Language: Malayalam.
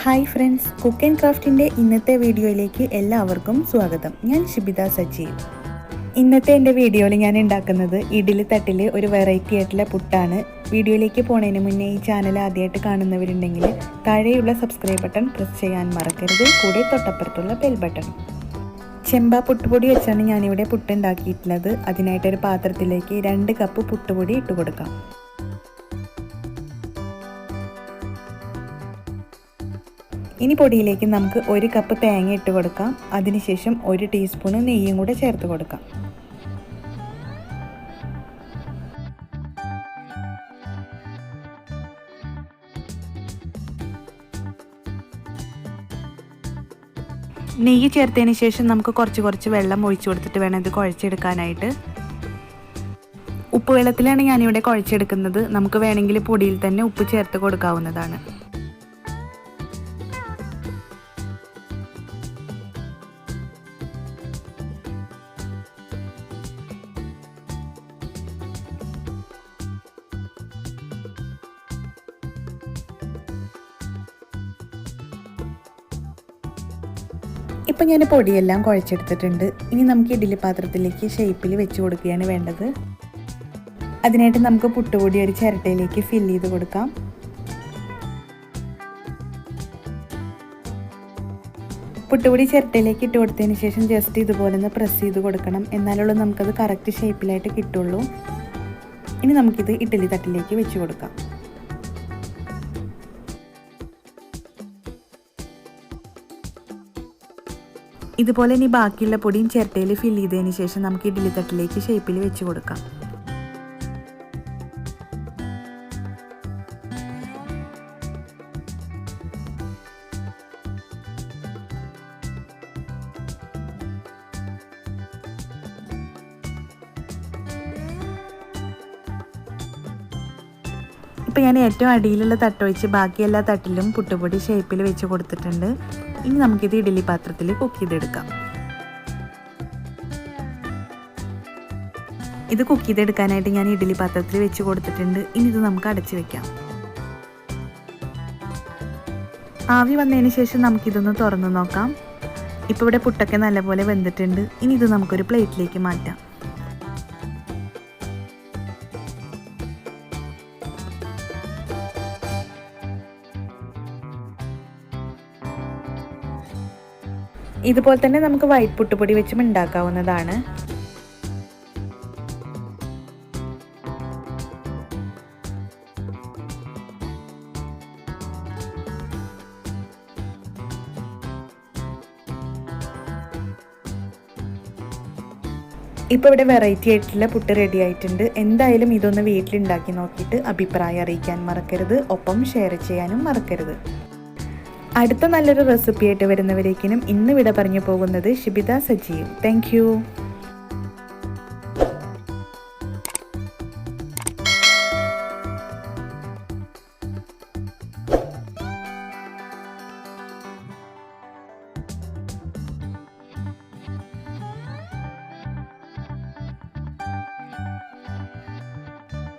ഹായ് ഫ്രണ്ട്സ്, കുക്ക് ആൻഡ് ക്രാഫ്റ്റിൻ്റെ ഇന്നത്തെ വീഡിയോയിലേക്ക് എല്ലാവർക്കും സ്വാഗതം. ഞാൻ ഷിബിത സജീവ്. ഇന്നത്തെ എൻ്റെ വീഡിയോയിൽ ഞാൻ ഉണ്ടാക്കുന്നത് ഇഡ്ഡലി തട്ടിൽ ഒരു വെറൈറ്റി ആയിട്ടുള്ള പുട്ടാണ്. വീഡിയോയിലേക്ക് പോണതിന് മുന്നേ ഈ ചാനൽ ആദ്യമായിട്ട് കാണുന്നവരുണ്ടെങ്കിൽ താഴെയുള്ള സബ്സ്ക്രൈബ് ബട്ടൺ പ്രസ് ചെയ്യാൻ മറക്കരുത്. കൂടെ തൊട്ടപ്പുറത്തുള്ള ബെൽ ബട്ടൺ. ചെമ്പ പുട്ടുപൊടി വെച്ചാണ് ഞാനിവിടെ പുട്ട് ഉണ്ടാക്കിയിട്ടുള്ളത്. അതിനായിട്ടൊരു പാത്രത്തിലേക്ക് 2 കപ്പ് പുട്ടുപൊടി ഇട്ട് കൊടുക്കാം. ഇനി പൊടിയിലേക്ക് നമുക്ക് 1 കപ്പ് തേങ്ങ ഇട്ട് കൊടുക്കാം. അതിനുശേഷം 1 ടീസ്പൂൺ നെയ്യും കൂടെ ചേർത്ത് കൊടുക്കാം. നെയ്യ് ചേർത്തതിന് ശേഷം നമുക്ക് കുറച്ച് വെള്ളം ഒഴിച്ചു കൊടുത്തിട്ട് വേണം ഇത് കുഴച്ചെടുക്കാനായിട്ട്. ഉപ്പ് വെള്ളത്തിലാണ് ഞാനിവിടെ കുഴച്ചെടുക്കുന്നത്. നമുക്ക് വേണമെങ്കിൽ പൊടിയിൽ തന്നെ ഉപ്പ് ചേർത്ത് കൊടുക്കാവുന്നതാണ്. ഇപ്പം ഞാൻ പൊടിയെല്ലാം കുഴച്ചെടുത്തിട്ടുണ്ട്. ഇനി നമുക്ക് ഇഡ്ഡലി പാത്രത്തിലേക്ക് ഷേപ്പിൽ വെച്ച് കൊടുക്കുകയാണ് വേണ്ടത്. അതിനായിട്ട് നമുക്ക് പുട്ടുപൊടി ഒരു ചിരട്ടയിലേക്ക് ഫില്ല് ചെയ്ത് കൊടുക്കാം. പുട്ടുപൊടി ചിരട്ടയിലേക്ക് ഇട്ട് കൊടുത്തതിന് ശേഷം ജസ്റ്റ് ഇതുപോലെ ഒന്ന് പ്രസ് ചെയ്ത് കൊടുക്കണം. എന്നാലുള്ളൂ നമുക്കത് കറക്റ്റ് ഷേപ്പിലായിട്ട് കിട്ടുള്ളൂ. ഇനി നമുക്കിത് ഇഡ്ഡലി തട്ടിലേക്ക് വെച്ച് കൊടുക്കാം. ഇതുപോലെ ഇനി ബാക്കിയുള്ള പൊടിയും ചിരട്ടയിൽ ഫില്ല് ചെയ്തതിന് ശേഷം നമുക്ക് ഇഡ്ഡലി തട്ടിലേക്ക് ഷേപ്പിൽ വെച്ച് കൊടുക്കാം. ഇപ്പോൾ ഞാൻ ഏറ്റവും അടിയിലുള്ള തട്ടൊഴിച്ച് ബാക്കി എല്ലാ തട്ടിലും പുട്ടുപൊടി ഷേപ്പിൽ വെച്ച് കൊടുത്തിട്ടുണ്ട്. ഇനി നമുക്കിത് ഇഡ്ഡലി പാത്രത്തിൽ കുക്ക് ചെയ്തെടുക്കാം. ഇത് കുക്ക് ചെയ്തെടുക്കാനായിട്ട് ഞാൻ ഇഡ്ഡലി പാത്രത്തിൽ വെച്ച് കൊടുത്തിട്ടുണ്ട്. ഇനി ഇത് നമുക്ക് അടച്ചു വെക്കാം. ആവി വന്നതിന് ശേഷം നമുക്കിതൊന്ന് തുറന്ന് നോക്കാം. ഇപ്പോൾ ഇവിടെ പുട്ടൊക്കെ നല്ലപോലെ വെന്തിട്ടുണ്ട്. ഇനി ഇത് നമുക്കൊരു പ്ലേറ്റിലേക്ക് മാറ്റാം. ഇതുപോലെ തന്നെ നമുക്ക് വൈറ്റ് പുട്ടുപൊടി വെച്ചും ഉണ്ടാക്കാവുന്നതാണ്. ഇപ്പോൾ ഇവിടെ വെറൈറ്റി ആയിട്ടുള്ള പുട്ട് റെഡി ആയിട്ടുണ്ട്. എന്തായാലും ഇതൊന്ന് വീട്ടിലുണ്ടാക്കി നോക്കിയിട്ട് അഭിപ്രായം അറിയിക്കാൻ മറക്കരുത്. ഒപ്പം ഷെയർ ചെയ്യാനും മറക്കരുത്. അടുത്ത നല്ലൊരു റെസിപ്പി ആയിട്ട് വരുന്നവരേക്കിനും ഇന്ന് വിട പറഞ്ഞു പോകുന്നത് ഷിബിത സജീവ്. Thank you.